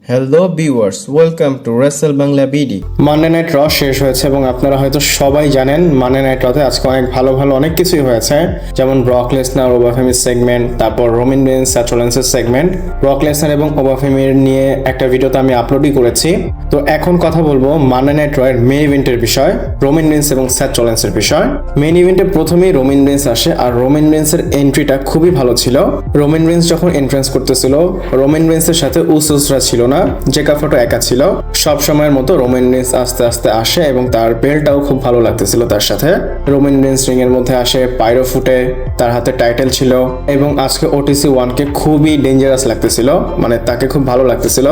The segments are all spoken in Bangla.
Hello viewers, welcome to Rachel Bangla BD. Monday night র শেষ হয়েছে এবং আপনারা হয়তো সবাই জানেন মানডে নাইট রতে আজকে অনেক ভালো ভালো অনেক কিছুই হয়েছে, যেমন ব্রক লেসনার ওবাফেমির সেগমেন্ট, তারপর রোমান রেইন্স স্যাথ রলিন্সের সেগমেন্ট। ব্রক লেসনার এবং ওবাফেমির নিয়ে একটা ভিডিওতে আমি আপলোডই করেছি। তো এখন কথা বলবো মানডে নাইট র এর মেইন ইভেন্টের বিষয়, রোমান রেইন্স এবং স্যাথ রলিন্সের বিষয়। মেইন ইভেন্টে প্রথমেই রোমান রেইন্স আসে আর রোমান রেইন্সের এন্ট্রিটা খুবই ভালো ছিল। রোমান রেইন্স যখন এন্ট্রান্স করতেছিল, রোমান রেইন্সের সাথে উসোসরা ছিল না, জেকা ফটো একা ছিল। সব সময়ের মতো রোমান রেইন্স আস্তে আস্তে আসে এবং তার বেল্টটাও খুব ভালো লাগতেছিল তার সাথে। রোমান রেইন্স রিং এর মধ্যে আসে, পাইরো ফুটে, তার হাতে টাইটেল ছিল এবং আজকে ওটিসি 1 কে খুবই ডেঞ্জারাস লাগতেছিল, মানে তাকে খুব ভালো লাগতেছিল।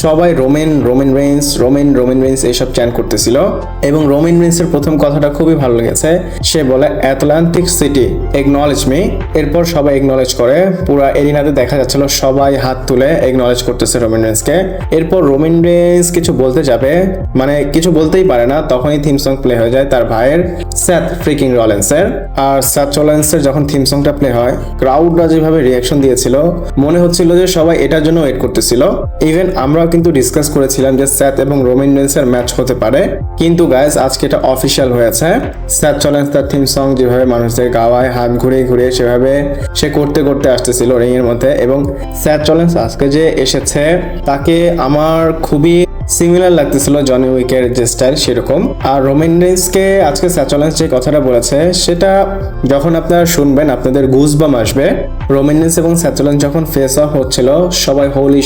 সবাই রোমান রেইন্স এইসব চ্যান করতেছিল এবং রোমান রেইন্সের প্রথম কথাটা খুবই ভালো লেগেছে। সে বলে অ্যাটলান্টিক সিটি একনলেজ মি। এরপর সবাই একনলেজ করে, পুরা এরিনাতে দেখা যাচ্ছিল সবাই হাত তুলে একনলেজ করতেছে রোমান রেইন্সকে। এরপর রোমান রেইন্স কিছু বলতে যাবে, মানে কিছু বলতেই পারে না, তখনই থিম সং প্লে হয়ে যায় তার ভাইয়ের স্যাথ ফ্রিকিং রলিন্সের। আর স্যাথ রলিন্সের যখন থিম সংটা প্লে হয়, ক্রাউডরা যেভাবে রিয়াকশন দিয়েছিল, মনে হচ্ছিল যে সবাই এটার জন্য ওয়েট করতেছিল। ইভেন আমরাও কিন্তু ডিসকাস করেছিলাম যে স্যাথ এবং রোমান রেইন্সের ম্যাচ হতে পারে, কিন্তু গাইস আজকে এটা অফিসিয়াল হয়েছে। স্যাথ রলিন্স তার থিম সং যেভাবে মানুষদের গাওয়ায় হাত ঘুরিয়ে ঘুরিয়ে সেভাবে সে করতে করতে আসতেছিল রিং এর মধ্যে। এবং স্যাথ রলিন্স আজকে যে এসেছে তাকে আমার খুবই সিমিলার লাগতেছিল জনি উইকের যে স্টাইল সেরকম। আর রোমান রেইন্সকে আজকে স্যাথ রলিন্স যে কথাটা বলেছে সেটা যখন আপনারা শুনবেন আপনাদের গুজবাম আসবে। রোমান রেইন্স এবং স্যাথ রলিন্স যখন ফেস অফ হচ্ছিল সবাই হোলি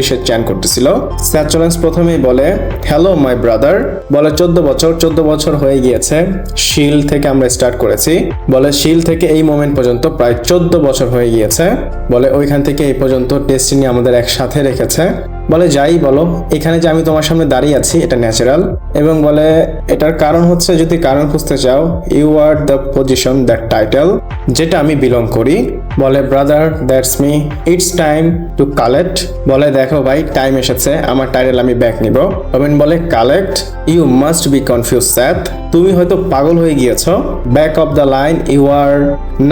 শেট চ্যান করতেছিল। স্যাথ রলিন্স প্রথমেই বলে হ্যালো মাই ব্রাদার, বলে 14 বছর হয়ে গিয়েছে শিল থেকে আমরা স্টার্ট করেছি, বলে শিল থেকে এই মোমেন্ট পর্যন্ত প্রায় 14 বছর হয়ে গিয়েছে, বলে ওইখান থেকে এই পর্যন্ত ডেস্টিনি আমাদের একসাথে রেখেছে। বলে যাই বলো, এখানে যে আমি তোমার সামনে দাঁড়িয়ে আছি এটা ন্যাচারাল, এবং বলে এটার কারণ হচ্ছে যদি কারণ খুঁজতে চাও, you are the position that title যেটা আমি বিলং করি। বলে brother that's me, it's time to collect. বলে দেখো ভাই, টাইম এসেছে, আমার টাইটেল আমি ব্যাক নিব। রবিন বলে collect, you must be confuse Seth, তুমি হয়তো পাগল হয়ে গিয়েছো। Back of the line, you are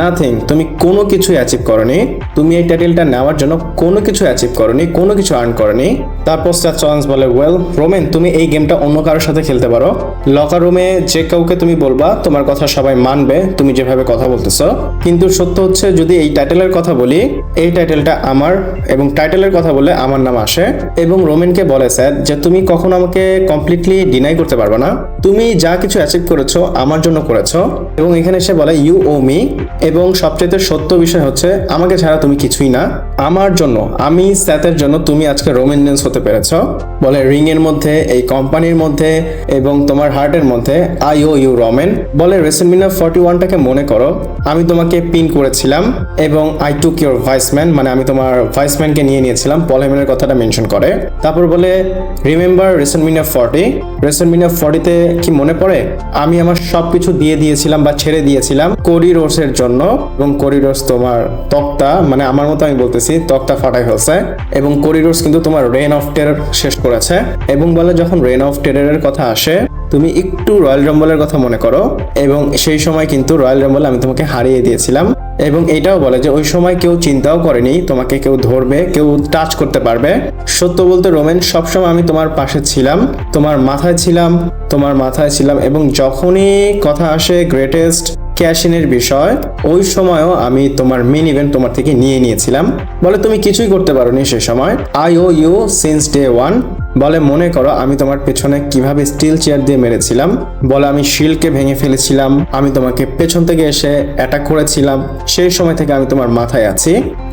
nothing, তুমি কোনো কিছু অ্যাচিভ করনি, তুমি এই টাইটেলটা নেওয়ার জন্য কোনো কিছু অ্যাচিভ করনি, কোনো কিছু আর্ন করনি। তারপর স্যাথ রলিন্স বলে ওয়েল রোমান, তুমি এই গেমটা অন্য কারোর সাথে খেলতে পারো, লকার রুমে যে কাউকে তুমি বলবা তোমার কথা সবাই মানবে তুমি যেভাবে কথা বলতেছো। কিন্তু সত্য হচ্ছে যদি এই টাইটেলের কথা বলি, এই টাইটেলটা আমার, এবং টাইটেলের কথা বলে আমার নাম আসে। এবং রোমানকে বলে স্যার যে তুমি কখনো আমাকে কমপ্লিটলি ডিনাই করতে পারবে না, তুমি যা কিছু অ্যাচিভ করেছো আমার জন্য করেছো। এবং এখানে সে বলে ইউ ও মি, এবং সবচেয়ে সত্য বিষয় হচ্ছে আমাকে ছাড়া তুমি কিছুই না, আমার জন্য, আমি স্যাথের জন্য তুমি আজকে রোমান রেইন্স হতে পেরেছো। বলে রিং এর মধ্যে, এই কোম্পানির মধ্যে এবং তোমার হার্টের মধ্যে আই ও ইউ রোমান। বলে রেসলমেনিয়া 41টাকে মনে করো, আমি তোমাকে পিন করেছিলাম এবং আই টুক ইউর ভাইসম্যান, মানে আমি তোমার ভাইসম্যানকে নিয়ে নিয়েছিলাম, পল হেমনের কথাটা মেনশন করে। তারপর বলে রিমেম্বার রেসলমেনিয়া 40, রেসলমেনিয়া 40তে কি মনে পড়ে আমি আমার সবকিছু দিয়ে দিয়েছিলাম বা ছেড়ে দিয়েছিলাম কোডি রোডসের জন্য, এবং কোডি রোডস তোমার তক্তা, মানে আমার মতো আমি বলতেছি, তক্তা ফাটাই ফেলছে, এবং কোডি রোডস কিন্তু তোমার রেইন অফ টেরর শেষ করেছে। এবং বলে যখন রেইন অফ টেররের কথা আসে তুমি একটু রয়্যাল রাম্বলের কথা মনে করো, এবং সেই সময় কিন্তু রয়্যাল রাম্বল আমি তোমাকে হারিয়ে দিয়েছিলাম। এবং এটাও বলে যে ওই সময় কেউ চিন্তাও করেনি তোমাকে কেউ ধরবে, কেউ টাচ করতে পারবে। সত্য বলতে রোমান, সবসময় আমি তোমার পাশে ছিলাম, তোমার মাথায় ছিলাম, এবং যখনই কথা আসে গ্রেটেস্ট ক্যাশিনের বিষয়, ওই সময়ও আমি তোমার মেইন ইভেন্ট তোমার থেকে নিয়ে নিয়েছিলাম। বলে তুমি কিছুই করতে পারোনি সে সময়, I owe you since day 1। বলে মনে করো আমি তোমার পেছনে কিভাবে স্টিল চেয়ার দিয়ে মেরেছিলাম, বলে আমি শিল্ডকে ভেঙে ফেলেছিলাম, আমি তোমাকে পেছন থেকে এসে অ্যাটাক করেছিলাম, সেই সময় থেকে আমি তোমার মাথায় আছি,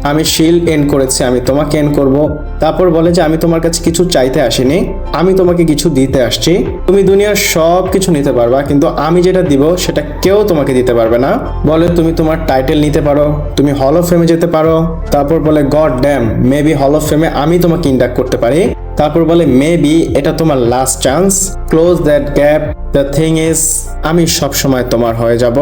আমি শিল্ড এন্ড করেছি, আমি তোমাকে এন্ড করব। তারপর বলে যে আমি তোমার কাছে কিছু চাইতে আসিনি, আমি তোমাকে কিছু দিতে আসছি, তুমি দুনিয়ার সব কিছু নিতে পারবা কিন্তু আমি যেটা দিব সেটা কেউ তোমাকে দিতে পারবে না। বলে তুমি তোমার টাইটেল নিতে পারো, তুমি হল অফ ফেমে যেতে পারো। তারপর বলে god dam, maybe hall of ফেমে আমি তোমাকে ইন্ডাক্ট করতে পারি। তারপর বলে মেবি এটা তোমার last chance, close that gap, the thing is আমি সব সময় তোমার হয়ে যাব।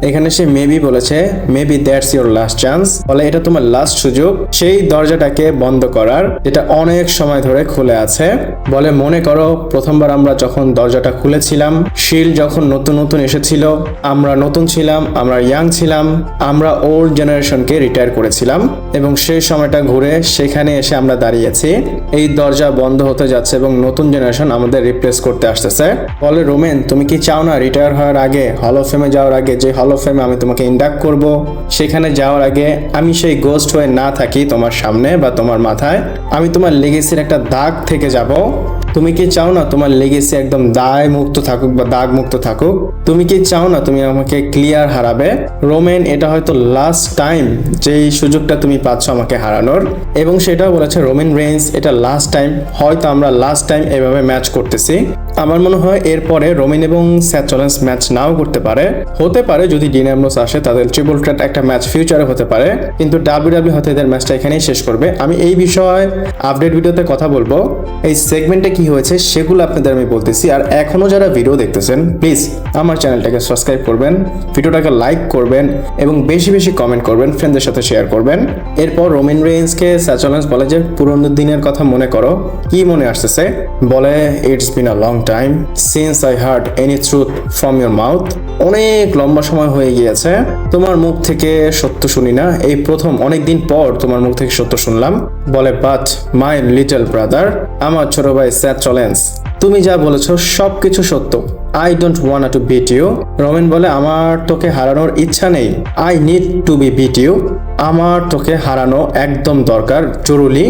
এখানে সে মেবি বলেছে, maybe that's your last chance, বলে এটা তোমার লাস্ট সুযোগ সেই দরজাটাকে বন্ধ করার যেটা অনেক সময় ধরে খুলে আছে। বলে মনে করো প্রথমবার আমরা যখন দরজাটা খুলেছিলাম, শিল্ড যখন নতুন নতুন এসেছিল, আমরা নতুন ছিলাম, আমরা ইয়াং ছিলাম, আমরা ওল্ড জেনারেশনকে রিটায়ার করেছিলাম এবং সেই সময়টা ঘুরে সেখানে এসে আমরা দাঁড়িয়েছি। এই দরজা বন্ধ হতে যাচ্ছে এবং নতুন জেনারেশন আমাদের রিপ্লেস করতে আসতেছে। বলে রোমেন তুমি কি চাও না রিটায়ার হওয়ার আগে, হল অফ ফেমে যাওয়ার আগে, যে হল অফ ফেমে আমি তোমাকে ইন্ডাক্ট করব, সেখানে যাওয়ার আগে আমি সেই গোস্ট হয়ে না থাকি তোমার সামনে বা তোমার মাথায়, আমি তোমার লেগেসির একটা দাগ থেকে যাব। তুমি কি চাও না তোমার লেগেসি একদম দায় মুক্ত থাকুক বা দাগ মুক্ত থাকুক? তুমি কি চাও না তুমি আমাকে ক্লিয়ার হারাবে? রোমেন এটা হয়তো লাস্ট টাইম যেই সুযোগটা তুমি পাচ্ছ আমাকে হারানোর, এবং সেটাও বলেছে রোমেন রেইন্স এটা লাস্ট টাইম, হয়তো আমরা লাস্ট টাইম এভাবে ম্যাচ করতেছি। আমার মনে হয় এরপরে রোমেন এবং স্যাথ রলিন্স ম্যাচ নাও করতে পারে, হতে পারে যদি ডিন অ্যামব্রোস আসে তাদের ট্রিপল থ্রেট একটা ম্যাচ ফিউচারে হতে পারে, কিন্তু ডাব্লিউডাব্লিউ হয়তো এদের ম্যাচটা এখানেই শেষ করবে। আমি এই বিষয়ে আপডেট ভিডিওতে কথা বলবো, এই সেগমেন্টে কি হয়েছে সেগুলো আপনাদের আমি বলতেছি। আর এখনো যারা ভিডিও দেখতেছেন প্লিজ আমার চ্যানেলটাকে সাবস্ক্রাইব করবেন, ভিডিওটাকে লাইক করবেন এবং বেশি বেশি কমেন্ট করবেন, ফ্রেন্ডদের সাথে শেয়ার করবেন। এরপর রোমেন রেইন্সকে স্যাথ রলিন্স বলে যে পুরনো দিনের কথা মনে করো। কি মনে আসতেছে? বলে it's been a long time since I hard any truth from your mouth. অনেক লম্বা সময় হয়ে গিয়েছে তোমার মুখ থেকে সত্য শুনি না, এই প্রথম অনেক দিন পর তোমার মুখ থেকে সত্য শুনলাম। বলে বাট মাই লিটল ব্রাদার, আমার ছোট ভাই স্যাথ রলিন্স, তুমি যা বলেছো সবকিছু সত্য। I don't want to beat you. Romen বলে আমার তোকে হারানোর ইচ্ছা নেই, I need to be beat you. আমার তোকে হারানো একদম দরকার, জরুরি।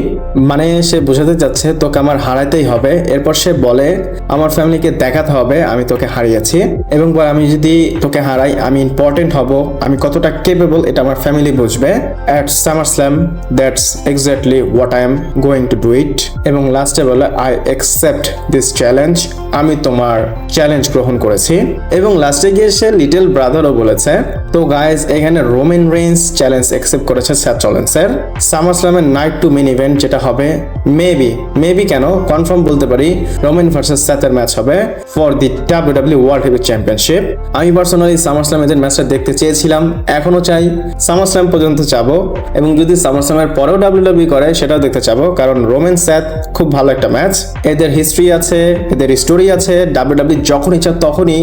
মানে সে বোঝাতে যাচ্ছে তোকে আমার হারাতেই হবে। এরপর সে বলে আমার ফ্যামিলিকে দেখাতে হবে আমি তোকে হারিয়েছি, এবং আমি যদি তোকে হারাই আমি ইম্পর্টেন্ট হব, আমি কতটা কেপেবল এটা আমার ফ্যামিলি বুঝবে। At SummerSlam that's exactly what I am going to do it. এবং লাস্টে বলে আই অ্যাকসেপ্ট দিস চ্যালেঞ্জ, আমি তোমার চ্যালেঞ্জ গ্রহণ করেছি। এবং লাস্টে গিয়ে সে লিটল ব্রাদারও বলেছে। তো গাইজ এখানে রোমেন রেইন্স চ্যালেঞ্জ অ্যাকসেপ্ট করেছে স্যাথ রলিন্সের। সামারস্ল্যামের নাইট টু মেইন ইভেন্ট যেটা হবে, মেবি কেন কনফার্ম বলতে পারি রোমেন ভার্সেস স্যাথের ম্যাচ হবে for the WWE world heavyweight championship. আমি পার্সোনালি সামারস্ল্যাম এদের ম্যাচটা দেখতে চেয়েছিলাম, এখনো চাই, সামারস্ল্যাম পর্যন্ত যাবো, এবং যদি সামারস্ল্যামের পরেও ডাব্লিউডাব্লিউ করে সেটাও দেখতে চাবো, কারণ রোমেন স্যাথ খুব ভালো একটা ম্যাচ। এদের হিস্ট্রি আছে, এদের স্টোরি আছে, ডাব্লিউডাব্লিউ যখন ইচ্ছা তখনই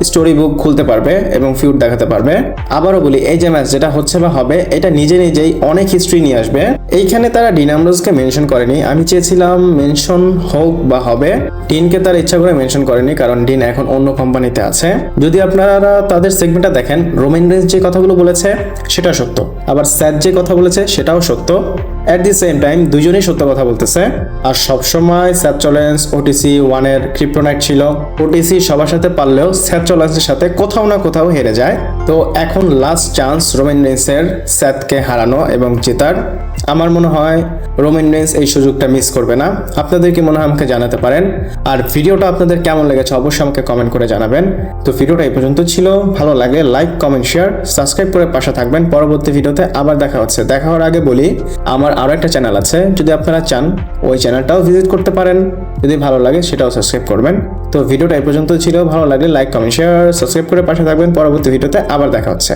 স্টোরি বুক খুলতে পারবে এবং ফিউড দেখাতে পারবে। আবারও বলি এই যে ম্যাচ যেটা হচ্ছে বা হবে এটা নিজেই অনেক হিস্ট্রি নিয়ে আসবে। এইখানে তারা ডিন অ্যামব্রোসকে মেনশন করেনি, আমি চেয়েছিলাম মেনশন হোক বা হবে। ডিনকে তার ইচ্ছা করে মেনশন করেনি কারণ ডিন এখন অন্য কোম্পানিতে আছে। যদি আপনারা তাদের সেগমেন্টটা দেখেন, রোমেন রেইন্স যে কথাগুলো বলেছে সেটা সত্য, আবার স্যাথ যে কথা বলেছে সেটাও সত্য। অ্যাট দি সেম টাইম দুজনেই সত্য কথা বলতেছে। আর সবসময় স্যাথ রলিন্স ওটিসি 1 এর ক্রিপ্টোনাইট ছিল। ওটিসি সবার সাথে পারলেও স্যাথ রলিন্সের সাথে কোথাও না কোথাও হেরে যায়। তো এখন লাস্ট চান্স রোমেন রেইন্সের স্যাথকে হারানো এবং জেতার। আমার মনে হয় রোমেন রেইন্স এই সুযোগটা মিস করবে না। আপনাদের কি মনে হয় আমাকে জানাতে পারেন। আর ভিডিওটা আপনাদের কেমন লেগেছে অবশ্যই আমাকে কমেন্ট করে জানাবেন। তো ভিডিওটা এই পর্যন্ত ছিল, ভালো লাগলে লাইক কমেন্ট শেয়ার সাবস্ক্রাইব করে পাশে থাকবেন। পরবর্তী ভিডিওতে আবার দেখা হচ্ছে। দেখা হওয়ার আগে বলি আমার আরো একটা চ্যানেল আছে, যদি আপনারা চান ওই চ্যানেলটাও ভিজিট করতে পারেন, যদি ভালো লাগে সেটাও সাবস্ক্রাইব করবেন। তো ভিডিওটা এই পর্যন্ত ছিল, ভালো লাগলে লাইক কমেন্ট শেয়ার সাবস্ক্রাইব করে পাশে থাকবেন। পরবর্তী ভিডিওতে আবার দেখা হচ্ছে।